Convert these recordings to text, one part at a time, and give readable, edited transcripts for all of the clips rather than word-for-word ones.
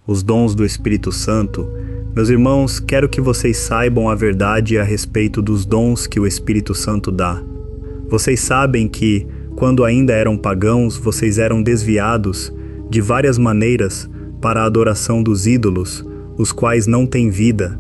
os dons do Espírito Santo, meus irmãos, quero que vocês saibam a verdade a respeito dos dons que o Espírito Santo dá. Vocês sabem que, quando ainda eram pagãos, vocês eram desviados de várias maneiras para a adoração dos ídolos, os quais não têm vida.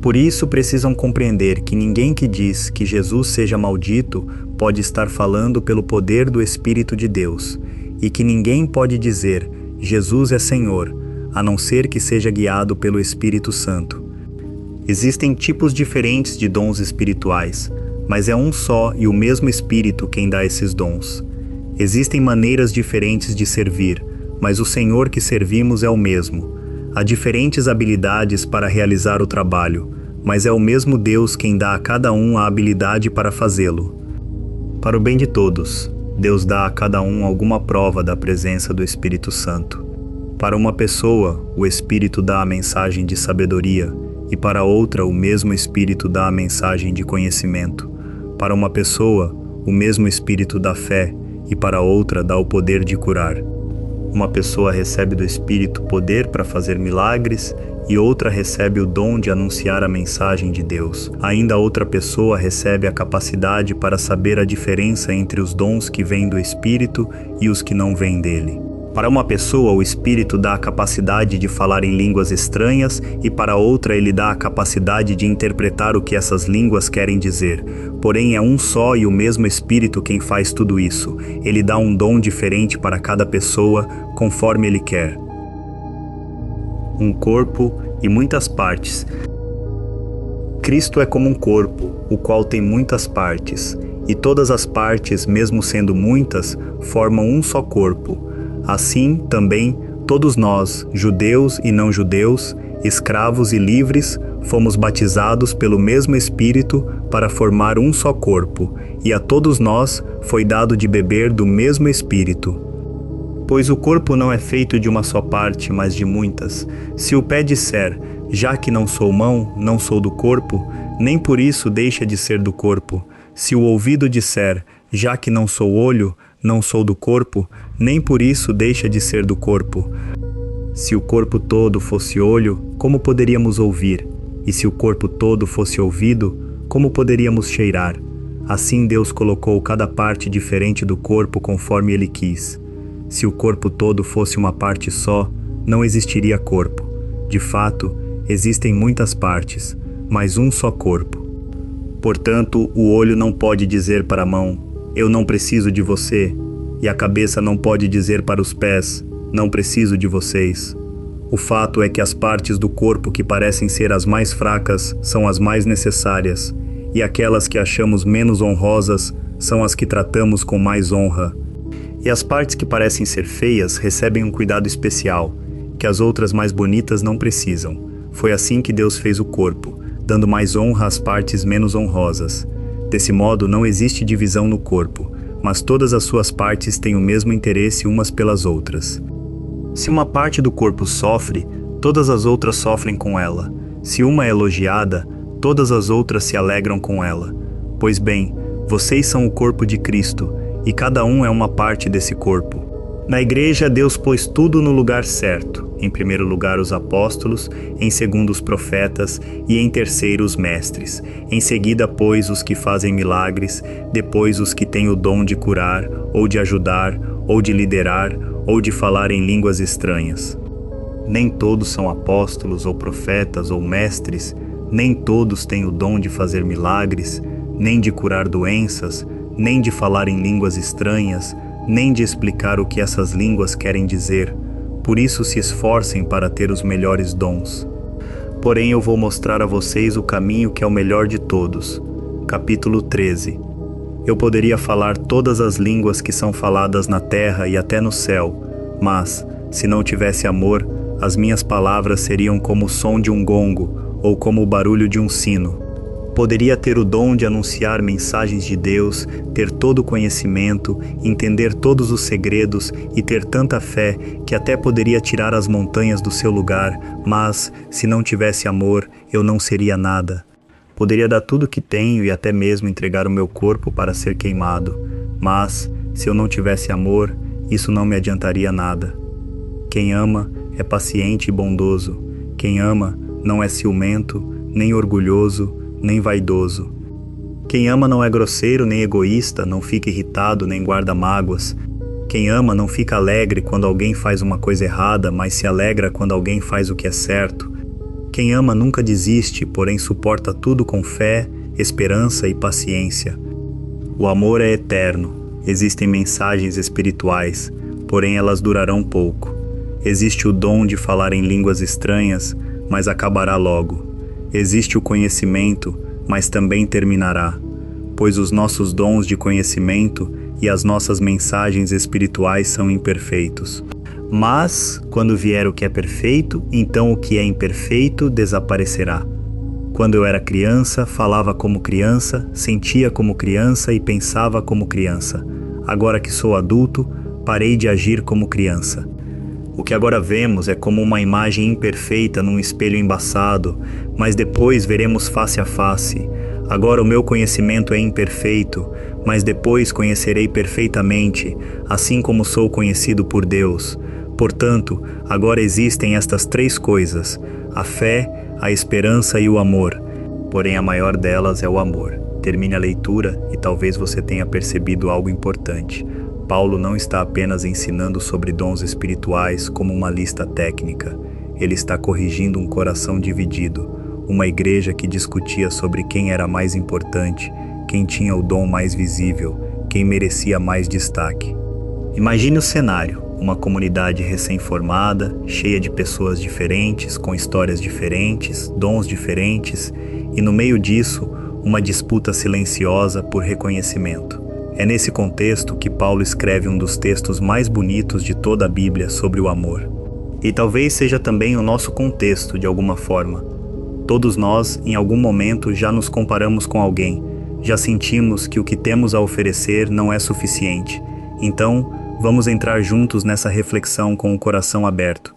Por isso precisam compreender que ninguém que diz que Jesus seja maldito pode estar falando pelo poder do Espírito de Deus, e que ninguém pode dizer Jesus é Senhor, a não ser que seja guiado pelo Espírito Santo. Existem tipos diferentes de dons espirituais, mas é um só e o mesmo Espírito quem dá esses dons. Existem maneiras diferentes de servir, mas o Senhor que servimos é o mesmo. Há diferentes habilidades para realizar o trabalho, mas é o mesmo Deus quem dá a cada um a habilidade para fazê-lo. Para o bem de todos, Deus dá a cada um alguma prova da presença do Espírito Santo. Para uma pessoa, o Espírito dá a mensagem de sabedoria, e para outra, o mesmo Espírito dá a mensagem de conhecimento. Para uma pessoa, o mesmo Espírito dá fé, e para outra dá o poder de curar. Uma pessoa recebe do Espírito poder para fazer milagres, e outra recebe o dom de anunciar a mensagem de Deus. Ainda outra pessoa recebe a capacidade para saber a diferença entre os dons que vêm do Espírito e os que não vêm dele. Para uma pessoa, o Espírito dá a capacidade de falar em línguas estranhas e para outra ele dá a capacidade de interpretar o que essas línguas querem dizer. Porém, é um só e o mesmo Espírito quem faz tudo isso. Ele dá um dom diferente para cada pessoa, conforme ele quer. Um corpo e muitas partes. Cristo é como um corpo, o qual tem muitas partes, e todas as partes, mesmo sendo muitas, formam um só corpo. Assim, também, todos nós, judeus e não judeus, escravos e livres, fomos batizados pelo mesmo Espírito para formar um só corpo, e a todos nós foi dado de beber do mesmo Espírito. Pois o corpo não é feito de uma só parte, mas de muitas. Se o pé disser, já que não sou mão, não sou do corpo, nem por isso deixa de ser do corpo. Se o ouvido disser, já que não sou olho, não sou do corpo, nem por isso deixa de ser do corpo. Se o corpo todo fosse olho, como poderíamos ouvir? E se o corpo todo fosse ouvido, como poderíamos cheirar? Assim Deus colocou cada parte diferente do corpo conforme Ele quis. Se o corpo todo fosse uma parte só, não existiria corpo. De fato, existem muitas partes, mas um só corpo. Portanto, o olho não pode dizer para a mão, eu não preciso de você, e a cabeça não pode dizer para os pés, não preciso de vocês. O fato é que as partes do corpo que parecem ser as mais fracas são as mais necessárias, e aquelas que achamos menos honrosas são as que tratamos com mais honra. E as partes que parecem ser feias recebem um cuidado especial, que as outras mais bonitas não precisam. Foi assim que Deus fez o corpo, dando mais honra às partes menos honrosas. Desse modo, não existe divisão no corpo, mas todas as suas partes têm o mesmo interesse umas pelas outras. Se uma parte do corpo sofre, todas as outras sofrem com ela. Se uma é elogiada, todas as outras se alegram com ela. Pois bem, vocês são o corpo de Cristo, e cada um é uma parte desse corpo. Na igreja, Deus pôs tudo no lugar certo. Em primeiro lugar, os apóstolos, em segundo, os profetas e em terceiro, os mestres. Em seguida, pois, os que fazem milagres, depois os que têm o dom de curar, ou de ajudar, ou de liderar, ou de falar em línguas estranhas. Nem todos são apóstolos, ou profetas, ou mestres, nem todos têm o dom de fazer milagres, nem de curar doenças, nem de falar em línguas estranhas, nem de explicar o que essas línguas querem dizer. Por isso se esforcem para ter os melhores dons. Porém eu vou mostrar a vocês o caminho que é o melhor de todos. Capítulo 13. Eu poderia falar todas as línguas que são faladas na terra e até no céu, mas, se não tivesse amor, as minhas palavras seriam como o som de um gongo ou como o barulho de um sino. Poderia ter o dom de anunciar mensagens de Deus, ter todo o conhecimento, entender todos os segredos e ter tanta fé que até poderia tirar as montanhas do seu lugar, mas, se não tivesse amor, eu não seria nada. Poderia dar tudo o que tenho e até mesmo entregar o meu corpo para ser queimado, mas, se eu não tivesse amor, isso não me adiantaria nada. Quem ama é paciente e bondoso. Quem ama não é ciumento, nem orgulhoso, nem vaidoso. Quem ama não é grosseiro nem egoísta, não fica irritado nem guarda mágoas. Quem ama não fica alegre quando alguém faz uma coisa errada, mas se alegra quando alguém faz o que é certo. Quem ama nunca desiste, porém suporta tudo com fé, esperança e paciência. O amor é eterno. Existem mensagens espirituais, porém elas durarão pouco. Existe o dom de falar em línguas estranhas, mas acabará logo. Existe o conhecimento, mas também terminará, pois os nossos dons de conhecimento e as nossas mensagens espirituais são imperfeitos. Mas, quando vier o que é perfeito, então o que é imperfeito desaparecerá. Quando eu era criança, falava como criança, sentia como criança e pensava como criança. Agora que sou adulto, parei de agir como criança. O que agora vemos é como uma imagem imperfeita num espelho embaçado, mas depois veremos face a face. Agora o meu conhecimento é imperfeito, mas depois conhecerei perfeitamente, assim como sou conhecido por Deus. Portanto, agora existem estas 3 coisas: a fé, a esperança e o amor. Porém, a maior delas é o amor. Termine a leitura e talvez você tenha percebido algo importante. Paulo não está apenas ensinando sobre dons espirituais como uma lista técnica. Ele está corrigindo um coração dividido, uma igreja que discutia sobre quem era mais importante, quem tinha o dom mais visível, quem merecia mais destaque. Imagine o cenário: uma comunidade recém-formada, cheia de pessoas diferentes, com histórias diferentes, dons diferentes, e no meio disso, uma disputa silenciosa por reconhecimento. É nesse contexto que Paulo escreve um dos textos mais bonitos de toda a Bíblia sobre o amor. E talvez seja também o nosso contexto, de alguma forma. Todos nós, em algum momento, já nos comparamos com alguém, já sentimos que o que temos a oferecer não é suficiente. Então, vamos entrar juntos nessa reflexão com o coração aberto.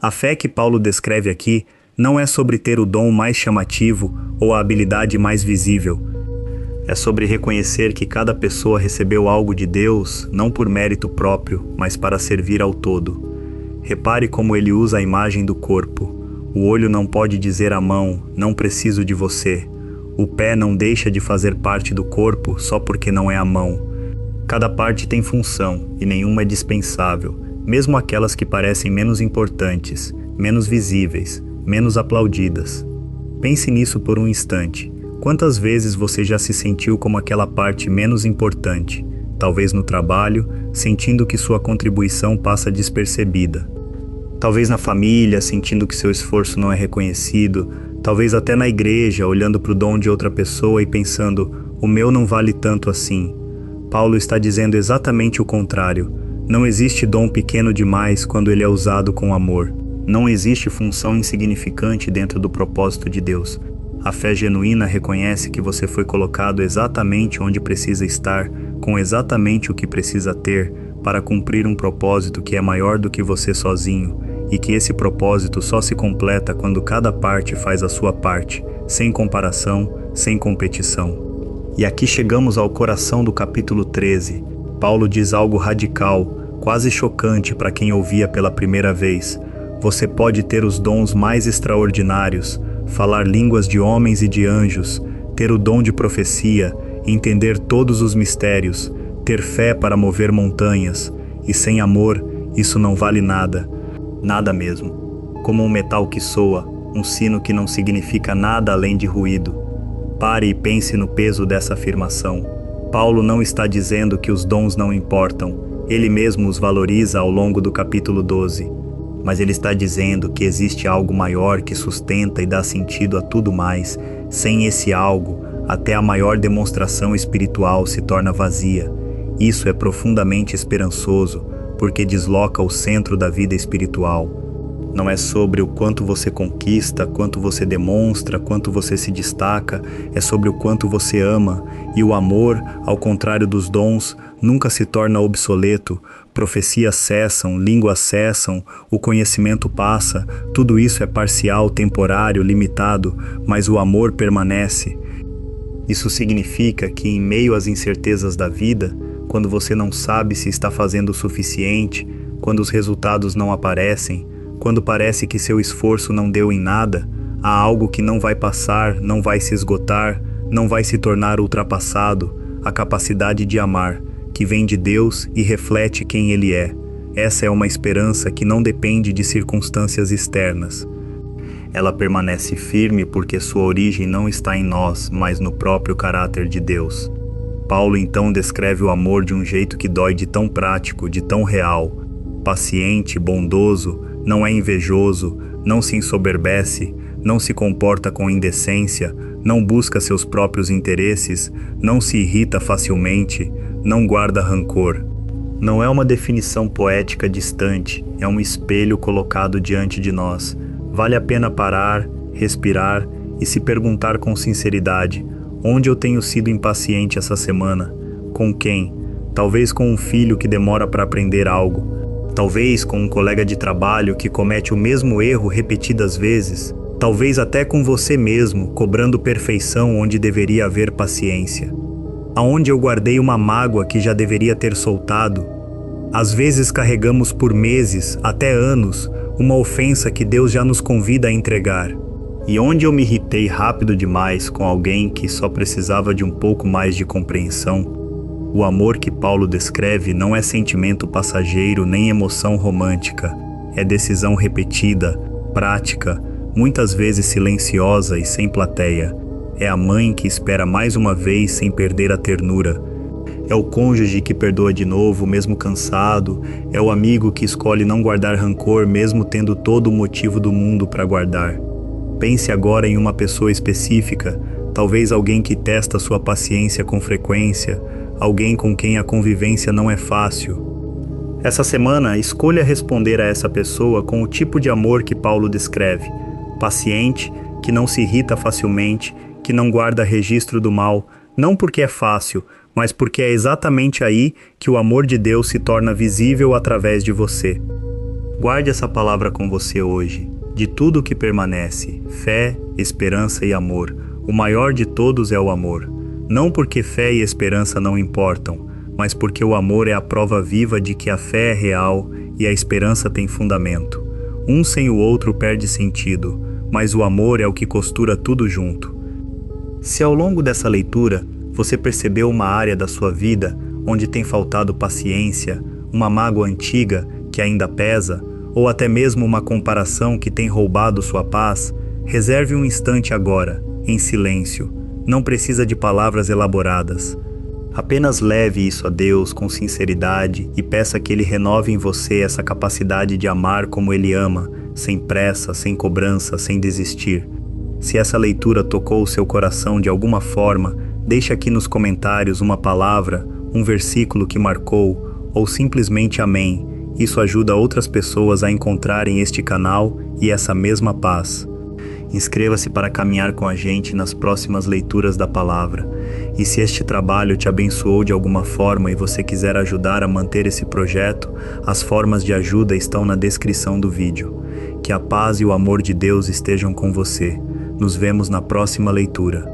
A fé que Paulo descreve aqui não é sobre ter o dom mais chamativo ou a habilidade mais visível. É sobre reconhecer que cada pessoa recebeu algo de Deus, não por mérito próprio, mas para servir ao todo. Repare como ele usa a imagem do corpo. O olho não pode dizer à mão, não preciso de você. O pé não deixa de fazer parte do corpo só porque não é a mão. Cada parte tem função e nenhuma é dispensável, mesmo aquelas que parecem menos importantes, menos visíveis, menos aplaudidas. Pense nisso por um instante. Quantas vezes você já se sentiu como aquela parte menos importante, talvez no trabalho, sentindo que sua contribuição passa despercebida? Talvez na família, sentindo que seu esforço não é reconhecido, talvez até na igreja, olhando para o dom de outra pessoa e pensando, o meu não vale tanto assim. Paulo está dizendo exatamente o contrário. Não existe dom pequeno demais quando ele é usado com amor. Não existe função insignificante dentro do propósito de Deus. A fé genuína reconhece que você foi colocado exatamente onde precisa estar, com exatamente o que precisa ter, para cumprir um propósito que é maior do que você sozinho, e que esse propósito só se completa quando cada parte faz a sua parte, sem comparação, sem competição. E aqui chegamos ao coração do capítulo 13. Paulo diz algo radical, quase chocante para quem ouvia pela primeira vez. Você pode ter os dons mais extraordinários, falar línguas de homens e de anjos, ter o dom de profecia, entender todos os mistérios, ter fé para mover montanhas, e sem amor, isso não vale nada, nada mesmo. Como um metal que soa, um sino que não significa nada além de ruído. Pare e pense no peso dessa afirmação. Paulo não está dizendo que os dons não importam, ele mesmo os valoriza ao longo do capítulo 12. Mas ele está dizendo que existe algo maior que sustenta e dá sentido a tudo mais. Sem esse algo, até a maior demonstração espiritual se torna vazia. Isso é profundamente esperançoso, porque desloca o centro da vida espiritual. Não é sobre o quanto você conquista, quanto você demonstra, quanto você se destaca, é sobre o quanto você ama. E o amor, ao contrário dos dons, nunca se torna obsoleto. Profecias cessam, línguas cessam, o conhecimento passa, tudo isso é parcial, temporário, limitado, mas o amor permanece. Isso significa que em meio às incertezas da vida, quando você não sabe se está fazendo o suficiente, quando os resultados não aparecem, quando parece que seu esforço não deu em nada, há algo que não vai passar, não vai se esgotar, não vai se tornar ultrapassado, a capacidade de amar, que vem de Deus e reflete quem Ele é. Essa é uma esperança que não depende de circunstâncias externas. Ela permanece firme porque sua origem não está em nós, mas no próprio caráter de Deus. Paulo então descreve o amor de um jeito que dói, de tão prático, de tão real. Paciente, bondoso, não é invejoso, não se ensoberbece, não se comporta com indecência, não busca seus próprios interesses, não se irrita facilmente, não guarda rancor. Não é uma definição poética distante, é um espelho colocado diante de nós. Vale a pena parar, respirar e se perguntar com sinceridade: onde eu tenho sido impaciente essa semana? Com quem? Talvez com um filho que demora para aprender algo. Talvez com um colega de trabalho que comete o mesmo erro repetidas vezes. Talvez até com você mesmo, cobrando perfeição onde deveria haver paciência. Aonde eu guardei uma mágoa que já deveria ter soltado. Às vezes carregamos por meses, até anos, uma ofensa que Deus já nos convida a entregar. E onde eu me irritei rápido demais com alguém que só precisava de um pouco mais de compreensão. O amor que Paulo descreve não é sentimento passageiro nem emoção romântica. É decisão repetida, prática, muitas vezes silenciosa e sem plateia. É a mãe que espera mais uma vez sem perder a ternura. É o cônjuge que perdoa de novo, mesmo cansado. É o amigo que escolhe não guardar rancor, mesmo tendo todo o motivo do mundo para guardar. Pense agora em uma pessoa específica, talvez alguém que testa sua paciência com frequência, alguém com quem a convivência não é fácil. Essa semana, escolha responder a essa pessoa com o tipo de amor que Paulo descreve. Paciente, que não se irrita facilmente, que não guarda registro do mal, não porque é fácil, mas porque é exatamente aí que o amor de Deus se torna visível através de você. Guarde essa palavra com você hoje. De tudo o que permanece, fé, esperança e amor, o maior de todos é o amor. Não porque fé e esperança não importam, mas porque o amor é a prova viva de que a fé é real e a esperança tem fundamento. Um sem o outro perde sentido, mas o amor é o que costura tudo junto. Se ao longo dessa leitura você percebeu uma área da sua vida onde tem faltado paciência, uma mágoa antiga que ainda pesa, ou até mesmo uma comparação que tem roubado sua paz, reserve um instante agora, em silêncio. Não precisa de palavras elaboradas. Apenas leve isso a Deus com sinceridade e peça que Ele renove em você essa capacidade de amar como Ele ama, sem pressa, sem cobrança, sem desistir. Se essa leitura tocou o seu coração de alguma forma, deixe aqui nos comentários uma palavra, um versículo que marcou, ou simplesmente amém. Isso ajuda outras pessoas a encontrarem este canal e essa mesma paz. Inscreva-se para caminhar com a gente nas próximas leituras da palavra. E se este trabalho te abençoou de alguma forma e você quiser ajudar a manter esse projeto, as formas de ajuda estão na descrição do vídeo. Que a paz e o amor de Deus estejam com você. Nos vemos na próxima leitura.